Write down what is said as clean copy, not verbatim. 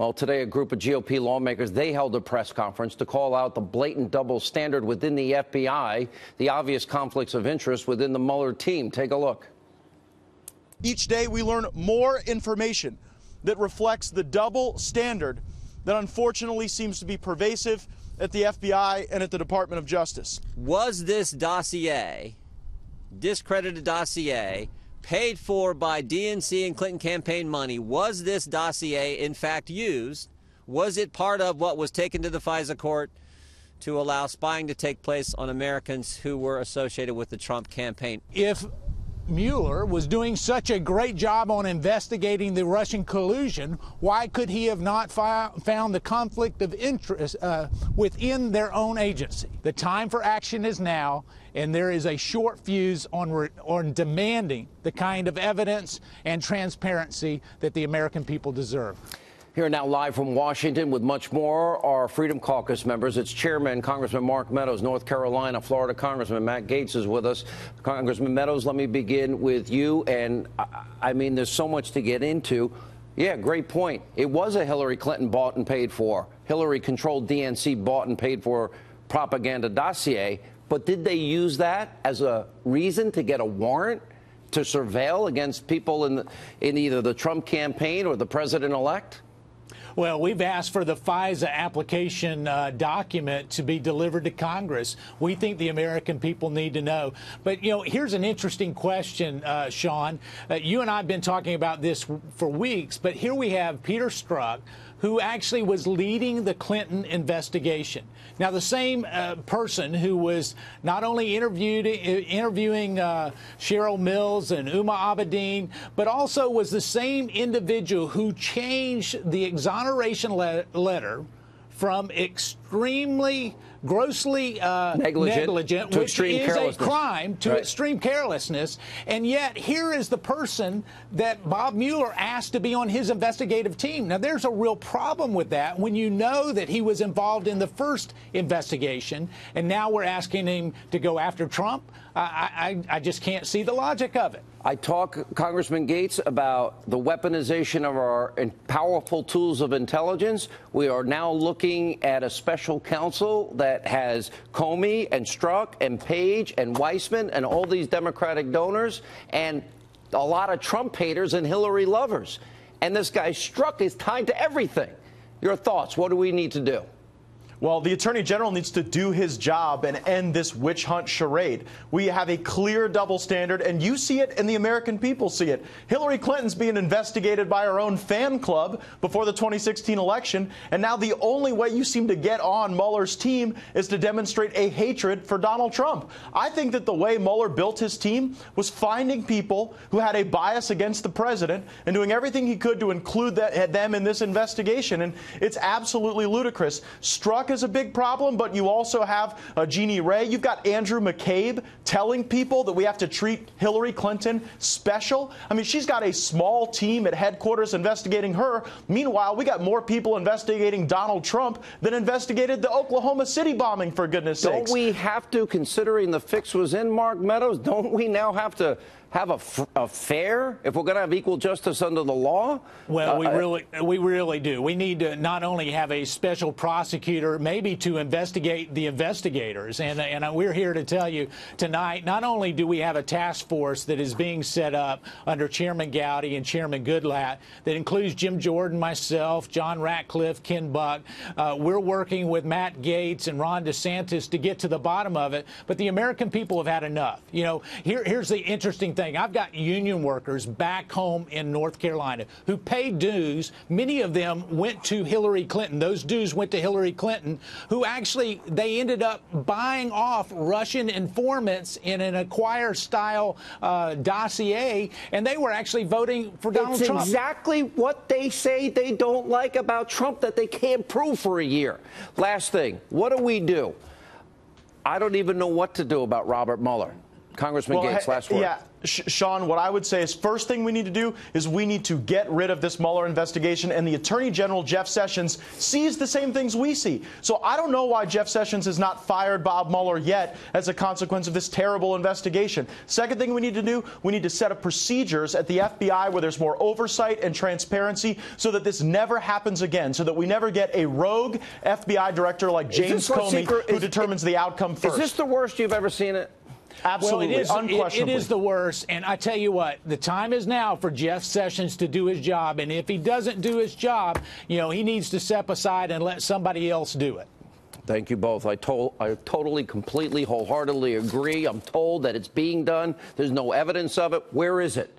Well, today a group of GOP lawmakers, they held a press conference to call out the blatant double standard within the FBI, the obvious conflicts of interest within the Mueller team. Take a look. Each day we learn more information that reflects the double standard that unfortunately seems to be pervasive at the FBI and at the Department of Justice. Was this dossier, discredited dossier, paid for by DNC and Clinton campaign money? Was this dossier in fact used? Was it part of what was taken to the FISA court to allow spying to take place on Americans who were associated with the Trump campaign? If Mueller was doing such a great job on investigating the Russian collusion, why could he have not found the conflict of interest within their own agency? The time for action is now, and there is a short fuse on demanding the kind of evidence and transparency that the American people deserve. Here now live from Washington with much more are Freedom Caucus members. It's Chairman Congressman Mark Meadows, North Carolina. Florida Congressman Matt Gaetz is with us. Congressman Meadows, let me begin with you. And I mean, there's so much to get into. Yeah, great point. It was a Hillary Clinton bought and paid for, Hillary-controlled DNC bought and paid for propaganda dossier. But did they use that as a reason to get a warrant to surveil against people in either the Trump campaign or the president-elect? Well, we've asked for the FISA application document to be delivered to Congress. We think the American people need to know. But, you know, here's an interesting question, Sean. You and I have been talking about this for weeks, but here we have Peter Strzok, who actually was leading the Clinton investigation. Now, the same person who was not only interviewing Cheryl Mills and Uma Abedin, but also was the same individual who changed the exoneration letter from extremely grossly negligent, which is a crime, to extreme carelessness. And yet here is the person that Bob Mueller asked to be on his investigative team. Now, there's a real problem with that when you know that he was involved in the first investigation, and now we're asking him to go after Trump. I just can't see the logic of it. I talk, Congressman Gaetz, about the weaponization of our powerful tools of intelligence. We are now looking at a special counsel that has Comey and Strzok and Page and Weissman and all these Democratic donors and a lot of Trump haters and Hillary lovers. And this guy Strzok is tied to everything. Your thoughts? What do we need to do? Well, the Attorney General needs to do his job and end this witch hunt charade. We have a clear double standard, and you see it and the American people see it. Hillary Clinton's being investigated by her own fan club before the 2016 election, and now the only way you seem to get on Mueller's team is to demonstrate a hatred for Donald Trump. I think that the way Mueller built his team was finding people who had a bias against the president and doing everything he could to include them in this investigation, and it's absolutely ludicrous. Strzok is a big problem, but you also have Jeannie Ray. You've got Andrew McCabe telling people that we have to treat Hillary Clinton special. I mean, she's got a small team at headquarters investigating her. Meanwhile, we got more people investigating Donald Trump than investigated the Oklahoma City bombing, for goodness sakes. Don't we have to, considering the fix was in, Mark Meadows, don't we now have to have a fair, if we're going to have equal justice under the law? Well, we really do. We need to not only have a special prosecutor, maybe to investigate the investigators. And we're here to tell you tonight, not only do we have a task force that is being set up under Chairman Gowdy and Chairman Goodlatte that includes Jim Jordan, myself, John Ratcliffe, Ken Buck. We're working with Matt Gaetz and Ron DeSantis to get to the bottom of it. But the American people have had enough. You know, here's the interesting thing. I've got union workers back home in North Carolina who paid dues. Many of them went to Hillary Clinton. Those dues went to Hillary Clinton, who actually, they ended up buying off Russian informants in an Acquire-style dossier, and they were actually voting for Donald Trump. It's exactly what they say they don't like about Trump that they can't prove for a year. Last thing, what do we do? I don't even know what to do about Robert Mueller. Congressman Gaetz, last word. Yeah, Sean, what I would say is first thing we need to do is we need to get rid of this Mueller investigation, and the Attorney General, Jeff Sessions, sees the same things we see. So I don't know why Jeff Sessions has not fired Bob Mueller yet as a consequence of this terrible investigation. Second thing we need to do, we need to set up procedures at the FBI where there's more oversight and transparency so that this never happens again, so that we never get a rogue FBI director like James Comey who determines the outcome first. Is this the worst you've ever seen it? Absolutely, well, unquestionably. It is the worst, and I tell you what, the time is now for Jeff Sessions to do his job, and if he doesn't do his job, he needs to step aside and let somebody else do it. Thank you both. I totally, completely, wholeheartedly agree. I'm told that it's being done. There's no evidence of it. Where is it?